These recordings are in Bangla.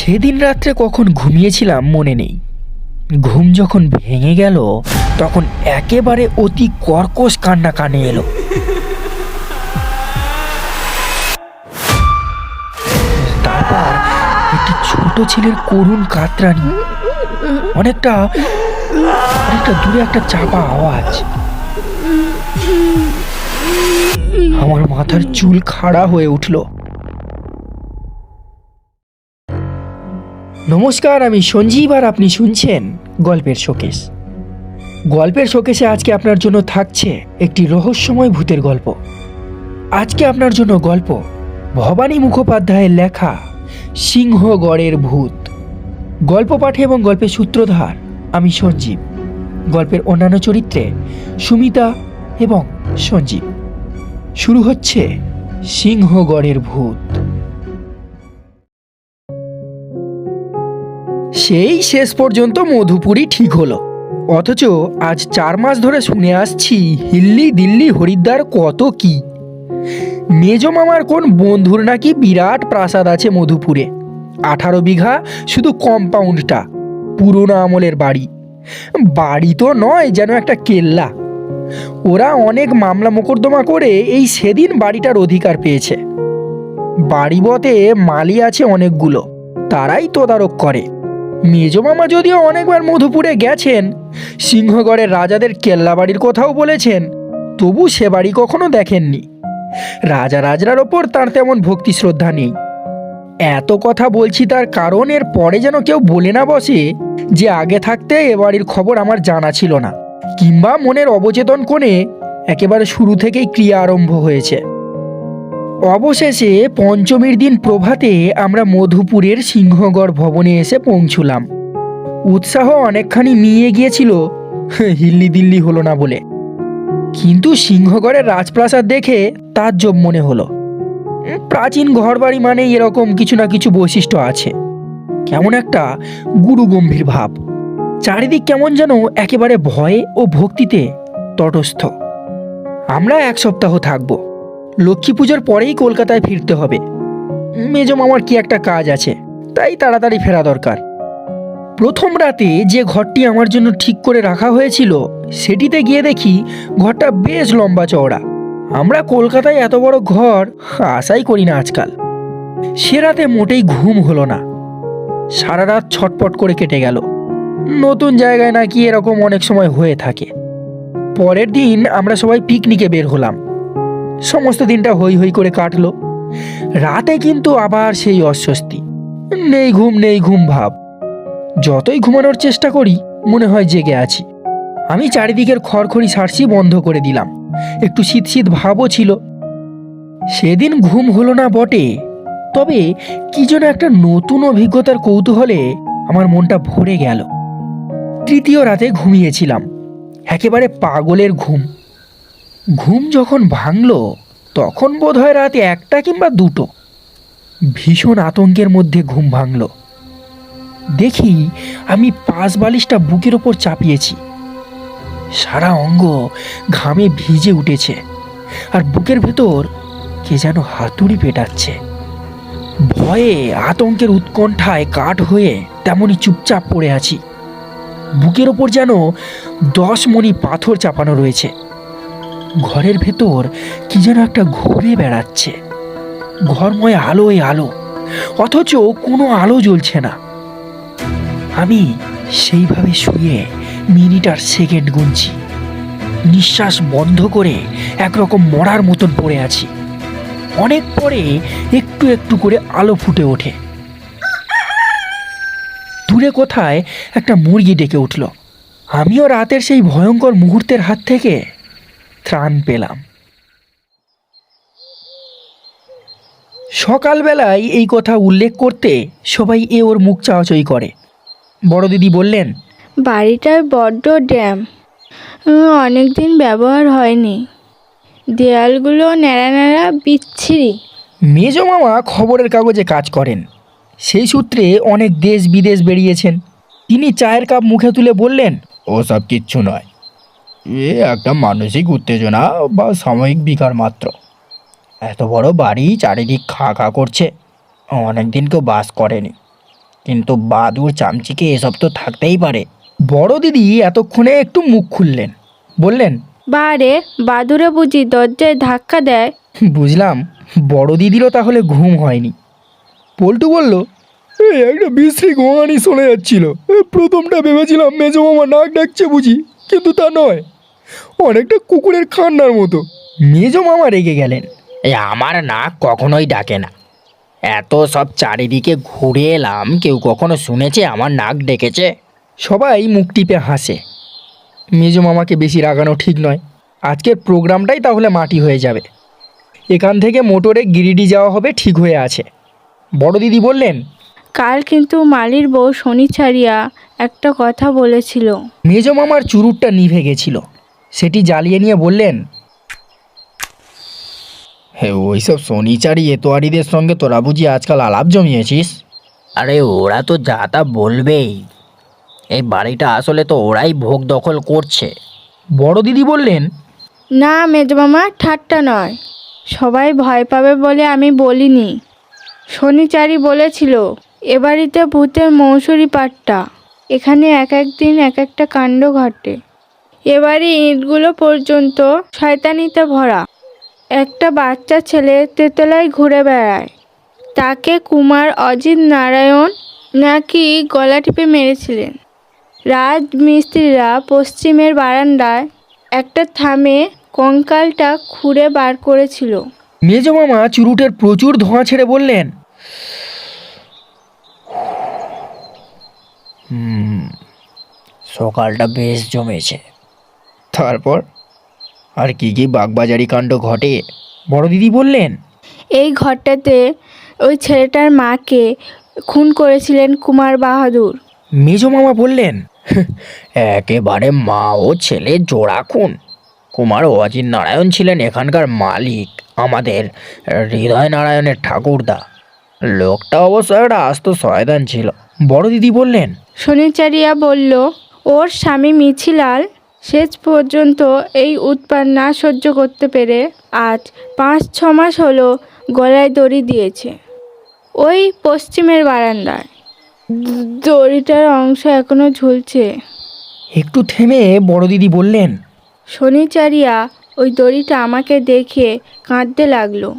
সেদিন রাত্রে কখন ঘুমিয়েছিলাম মনে নেই। ঘুম যখন ভেঙে গেল তখন একেবারে অতি কর্কশ কান্না কানে এলো। তারপর একটি ছোট ছেলের করুণ কাতরানি, অনেকটা অনেকটা দূরে একটা চাপা আওয়াজ। আমার মাথার চুল খাড়া হয়ে উঠল। নমস্কার, আমি সঞ্জীব আর আপনি শুনছেন গল্পের শোকেস। গল্পের শোকেসে আজকে আপনার জন্য থাকছে একটি রহস্যময় ভূতের গল্প। আজকে আপনার জন্য গল্প ভবানী মুখোপাধ্যায়ের লেখা সিংহগড়ের ভূত। গল্প পাঠে এবং গল্পের সূত্রধার আমি সঞ্জীব। গল্পের অন্যান্য চরিত্রে সুমিতা এবং সঞ্জীব। শুরু হচ্ছে সিংহগড়ের ভূত। সেই শেষ পর্যন্ত মধুপুরী ঠিক হলো, অথচ আজ 4 মাস ধরে শুনে আসছি হিল্লি দিল্লি হরিদ্বার কত কি। মেজ মামার কোন বন্ধুর নাকি বিরাট প্রাসাদ আছে মধুপুরে, 18 বিঘা শুধু কম্পাউন্ডটা, পুরোনো আমলের বাড়ি। বাড়ি তো নয়, যেন একটা কেল্লা। ওরা অনেক মামলা মোকদ্দমা করে এই সেদিন বাড়িটার অধিকার পেয়েছে। বাড়ি বতে মালি আছে অনেকগুলো, তারাই তদারক করে। মেজ মামা যদিও অনেকবার মধুপুরে গেছেন, সিংহগড়ের রাজাদের কেল্লা বাড়ির কথাও বলেছেন, তবু সে বাড়ি কখনো দেখেননি। রাজরার ওপর তার তেমন ভক্তি শ্রদ্ধা নেই। এত কথা বলছি তার কারণ এর পরে যেন কেউ বলে না বসে যে আগে থাকতে এ বাড়ির খবর আমার জানা ছিল না, কিংবা মনের অবচেতন কোণে একেবারে শুরু থেকেই ক্রিয়া আরম্ভ হয়েছে। অবশেষে পঞ্চমীর দিন প্রভাতে আমরা মধুপুরের সিংহগড় ভবনে এসে পৌঁছলাম। উৎসাহ অনেকখানি নিয়ে গিয়েছিল হিল্লি দিল্লি হলো না বলে, কিন্তু সিংহগড়ের রাজপ্রাসাদ দেখে তাজ্জব মনে হলো। প্রাচীন ঘরবাড়ি মানে এরকম কিছু না কিছু বৈশিষ্ট্য আছে, কেমন একটা গুরুগম্ভীর ভাব। চারিদিক কেমন যেন একেবারে ভয়ে ও ভক্তিতে তটস্থ। আমরা 1 সপ্তাহ থাকবো, লক্ষ্মী পুজোর পরেই কলকাতায় ফিরতে হবে। মেজ মামার কি একটা কাজ আছে, তাই তাড়াতাড়ি ফেরা দরকার। প্রথম রাতে যে ঘরটি আমার জন্য ঠিক করে রাখা হয়েছিল সেটিতে গিয়ে দেখি ঘরটা বেশ লম্বা চওড়া। আমরা কলকাতায় এত বড় ঘর আশাই করি না আজকাল। সে রাতে মোটেই ঘুম হলো না, সারা রাত ছটপট করে কেটে গেল। নতুন জায়গায় নাকি এরকম অনেক সময় হয়ে থাকে। পরের দিন আমরা সবাই পিকনিকে বের হলাম। সমস্ত দিনটা হই হই করে কাটলো। রাতে কিন্তু আবার সেই অস্বস্তি, নেই ঘুম ভাব। যতই ঘুমানোর চেষ্টা করি মনে হয় জেগে আছি। আমি চারিদিকের খড়খড়ি সারছি বন্ধ করে দিলাম, একটু শীত ভাবও ছিল। সেদিন ঘুম হলো না বটে, তবে কি যেন একটা নতুন অভিজ্ঞতার কৌতূহলে আমার মনটা ভরে গেল। তৃতীয় রাতে ঘুমিয়েছিলাম, একেবারে পাগলের ঘুম। ঘুম যখন ভাঙল তখন বোধহয় রাত 1টা কিংবা 2টো। ভীষণ আতঙ্কের মধ্যে ঘুম ভাঙল। দেখি আমি পাশ বালিশটা বুকের ওপর চাপিয়েছি। সারা অঙ্গ ঘামে ভিজে উঠেছে, আর বুকের ভেতর কে যেন হাতুড়ি পেটাচ্ছে। ভয়ে আতঙ্কের উৎকণ্ঠায় কাঠ হয়ে তেমনি চুপচাপ পড়ে আছি। বুকের ওপর যেন 10 মণি পাথর চাপানো রয়েছে। ঘরের ভেতর কি যেন একটা ঘুরে বেড়াচ্ছে। ঘরময় আলোয় আলো, অথচ কোনো আলো জ্বলছে না। আমি সেইভাবে শুয়ে মিনিট আর সেকেন্ড গুনছি, নিঃশ্বাস বন্ধ করে একরকম মরার মতন পড়ে আছি। অনেক পরে একটু একটু করে আলো ফুটে ওঠে। দূরে কোথায় একটা মুরগি ডেকে উঠল। আমিও রাতের সেই ভয়ঙ্কর মুহূর্তের হাত থেকে ত্রাণ পেলাম। সকালবেলায় এই কথা উল্লেখ করতে সবাই ওর মুখ চাওয়াচাই করে। বড় দিদি বললেন, বাড়িটার বড্ড ড্যাম, অনেক দিন ব্যবহার হয়নি, দেয়ালগুলো ন্যাড়া বিচ্ছিরি। মেজ মামা খবরের কাগজে কাজ করেন, সেই সূত্রে অনেক দেশ বিদেশ বেরিয়েছেন। তিনি চায়ের কাপ মুখে তুলে বললেন, ওসব কিচ্ছু নয়, একটা মানসিক উত্তেজনা বা সাময়িক বিকার মাত্র। এত বড় বাড়ি চারিদিক খা করছে, অনেক দিন কেউ বাস করেনি। কিন্তু বাদুর চামচিকে এসব তো থাকতেই পারে। বড় দিদি এতক্ষণে একটু মুখ খুললেন, বললেন, বারে বাদুরে বুঝি দরজায় ধাক্কা দেয়? বুঝলাম বড় দিদিরও তাহলে ঘুম হয়নি। পল্টু বলল, এই একটা বিশ্রী গোঙানি শোনা যাচ্ছিল। প্রথমটা ভেবেছিলাম মেজো মামা নাক ডাকছে বুঝি, কিন্তু তা নয়, অনেকটা কুকুরের কান্নার মতো। মেজো মামা রেগে গেলেন। এই আমার নাক কখনোই ডাকে না। এত সব চারিদিকে ঘুরে এলাম, কেউ কখনো শুনেছে আমার নাক ডেকেছে? সবাই মুখ টিপে হাসে। মেজো মামাকে বেশি রাগানো ঠিক নয়। আজকের প্রোগ্রামটাই তাহলে মাটি হয়ে যাবে। এখান থেকে মোটরে গিরিডি যাওয়া হবে ঠিক হয়ে আছে। বড় দিদি বললেন, কাল কিন্তু মালির বউ শনিচারিয়া একটা কথা বলেছিল। মেজো মামার চুরুটটা নিভে গেছিল, সেটি জ্বালিয়ে নিয়ে বললেন, হ্যাঁ, ওইসব শনিচারি এতোয়ারিদের সঙ্গে তোরা বুঝি আজকাল আলাপ জমিয়েছিস? আরে ওরা তো যা তা বলবেই। এই বাড়িটা আসলে তো ওরাই ভোগ দখল করছে। বড় দিদি বললেন, না মেজমামা, ঠাট্টা নয়। সবাই ভয় পাবে বলে আমি বলিনি। শনিচারি বলেছিল এ বাড়িতে ভূতের মৌসুরি পাট্টা। এখানে এক এক দিন এক একটা কাণ্ড ঘটে। এবারে ইঁটগুলো পর্যন্ত শয়তানিতে ভরা। একটা বাচ্চা ছেলে তেতলায় ঘুরে বেড়ায়, তাকে কুমার অজিত নারায়ণ নাকি গলা টিপে মেরেছিলেন। রাজমিস্ত্রিরা পশ্চিমের বারান্দায় একটা থামে কঙ্কালটা খুঁড়ে বার করেছিল। মেজো মামা চুরুটের প্রচুর ধোঁয়া ছেড়ে বললেন, সকালটা বেশ জমেছে। তারপর আর কি কি বাগবাজারি কাণ্ড ঘটে? বড় দিদি বললেন, এই ঘরটাতে ওই ছেলেটার মাকে খুন করেছিলেন কুমার বাহাদুর। মেজো মামা বললেন, একেবারে মা ও ছেলে জোড়া খুন। কুমার অজিত নারায়ণ ছিলেন এখানকার মালিক, আমাদের হৃদয় নারায়ণের ঠাকুরদা। লোকটা অবশ্য একটা আস্ত শয়তান ছিল। বড় দিদি বললেন, শনিচারিয়া বলল ওর স্বামী মিছিলাল শেষ পর্যন্ত এই উৎপাত না সহ্য করতে পেরে আজ 5-6 মাস হলো গলায় দড়ি দিয়েছে ওই পশ্চিমের বারান্দায়। দড়িটার অংশ এখনো ঝুলছে। একটু থেমে বড় দিদি বললেন, শনিচারিয়া ওই দড়িটা আমাকে দেখে কাঁদতে লাগলো।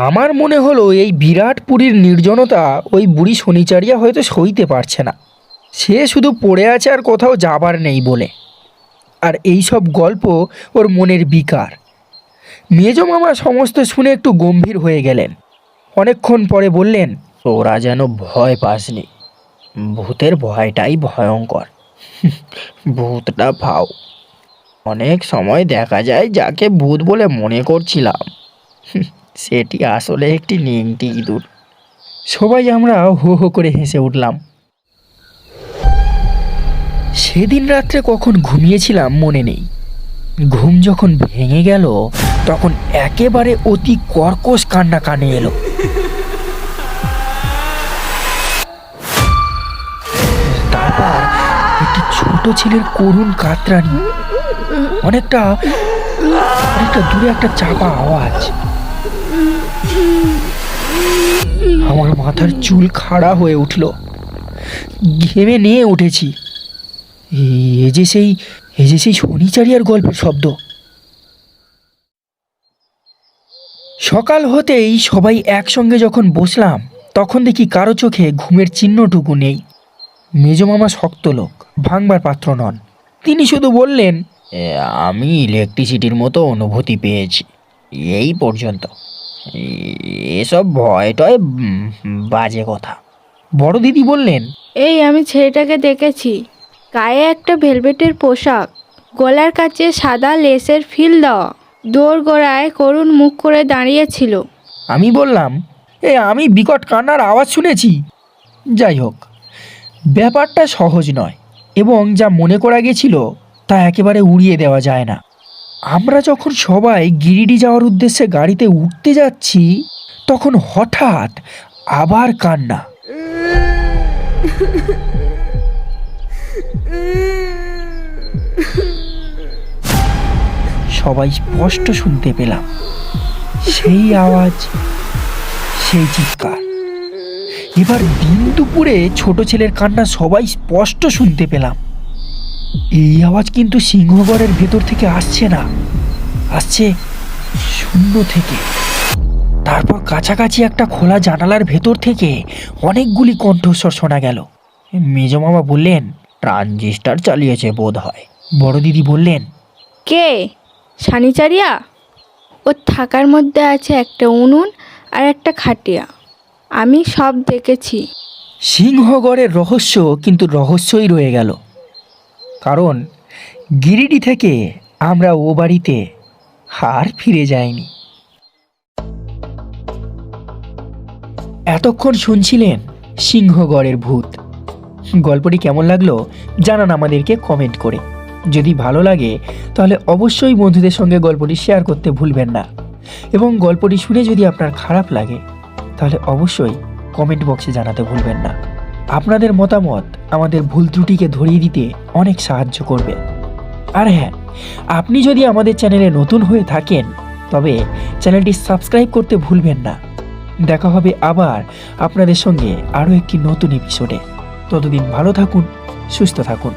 আমার মনে হলো এই বিরাট পুরীর নির্জনতা ওই বুড়ি শনিচারিয়া হয়তো সইতে পারছে না। সে শুধু পড়ে আছে আর কোথাও যাবার নেই বলে। আর এই সব গল্প ওর মনের বিকার। মেজো মামা সমস্ত শুনে একটু গম্ভীর হয়ে গেলেন। অনেকক্ষণ পরে বললেন, তোরা যেন ভয় পাসনি। ভূতের ভয়টাই ভয়ঙ্কর। ভূতটা ভাও। অনেক সময় দেখা যায় যাকে ভূত বলে মনে করছিলাম সেটি আসলে একটি নিংটি ইঁদুর। সবাই আমরা হো হো করে হেসে উঠলাম। সেদিন রাত্রে কখন ঘুমিয়েছিলাম মনে নেই। ঘুম যখন ভেঙে গেল তখন একেবারে অতি কর্কশ কান্না কানে এলো। তারপর একটি ছোট ছেলের করুণ কাতরানি, অনেকটা অনেকটা দূরে একটা চাপা আওয়াজ। আমার মাথার চুল খাড়া হয়ে উঠল। ঘেমে নিয়ে উঠেছি। এ যে সেই শনিচারিয়ার গল্পের শব্দ। সকাল হতেই সবাই একসঙ্গে যখন বসলাম তখন দেখি কারো চোখে ঘুমের চিহ্নটুকু নেই। মেজো মামা শক্ত লোক, ভাঙবার পাত্র নন। তিনি শুধু বললেন, আমি ইলেকট্রিসিটির মতো অনুভূতি পেয়েছি, এই পর্যন্ত। এসব ভয় টয় বাজে কথা। বড় দিদি বললেন, এই আমি ছেলেটাকে দেখেছি। গায়ে একটা ভেলভেটের পোশাক, গলার কাছে সাদা লেসের ফিল দেওয়া, দোর গোড়ায় করুণ মুখ করে দাঁড়িয়েছিল। আমি বললাম, আমি বিকট কান্নার আওয়াজ শুনেছি। যাই হোক, ব্যাপারটা সহজ নয় এবং যা মনে করা গেছিল তা একেবারে উড়িয়ে দেওয়া যায় না। আমরা যখন সবাই গিরিডি যাওয়ার উদ্দেশ্যে গাড়িতে উঠতে যাচ্ছি তখন হঠাৎ আবার কান্না। সবাই স্পষ্ট শুনতে পেলাম সেই আওয়াজ, সেই চিৎকার। এবার দিন দুপুরে ছোট ছেলের কান্না সবাই স্পষ্ট শুনতে পেলাম। এই আওয়াজ কিন্তু সিংহগড়ের ভেতর থেকে আসছে না, আসছে শূন্য থেকে। তারপর কাছাকাছি একটা খোলা জানালার ভেতর থেকে অনেকগুলি কণ্ঠস্বর শোনা গেল। মেজ মামা বললেন, ট্রানজিস্টার চালিয়েছে বোধ হয়। বড় দিদি বললেন, কে? সানিচারিয়া? ওর থাকার মধ্যে আছে একটা উনুন আর একটা খাটিয়া। আমি সব দেখেছি। সিংহগড়ের রহস্য কিন্তু রহস্যই রয়ে গেল, কারণ গিরিডি থেকে আমরা ও বাড়িতে আর ফিরে যাইনি। এতক্ষণ শুনছিলেন সিংহগড়ের ভূত। গল্পটি কেমন লাগলো জানান আমাদেরকে কমেন্ট করে। যদি ভালো লাগে তাহলে অবশ্যই বন্ধুদের সঙ্গে গল্পটি শেয়ার করতে ভুলবেন না, এবং গল্পটি শুনে যদি আপনার খারাপ লাগে তাহলে অবশ্যই কমেন্ট বক্সে জানাতে ভুলবেন না। আপনাদের মতামত আমাদের ভুল ত্রুটিকে ধরিয়ে দিতে অনেক সাহায্য করবে। আর হ্যাঁ, আপনি যদি আমাদের চ্যানেলে নতুন হয়ে থাকেন তবে চ্যানেলটি সাবস্ক্রাইব করতে ভুলবেন না। দেখা হবে আবার আপনাদের সঙ্গে আরও একটি নতুন এপিসোডে। ততদিন ভালো থাকুন, সুস্থ থাকুন।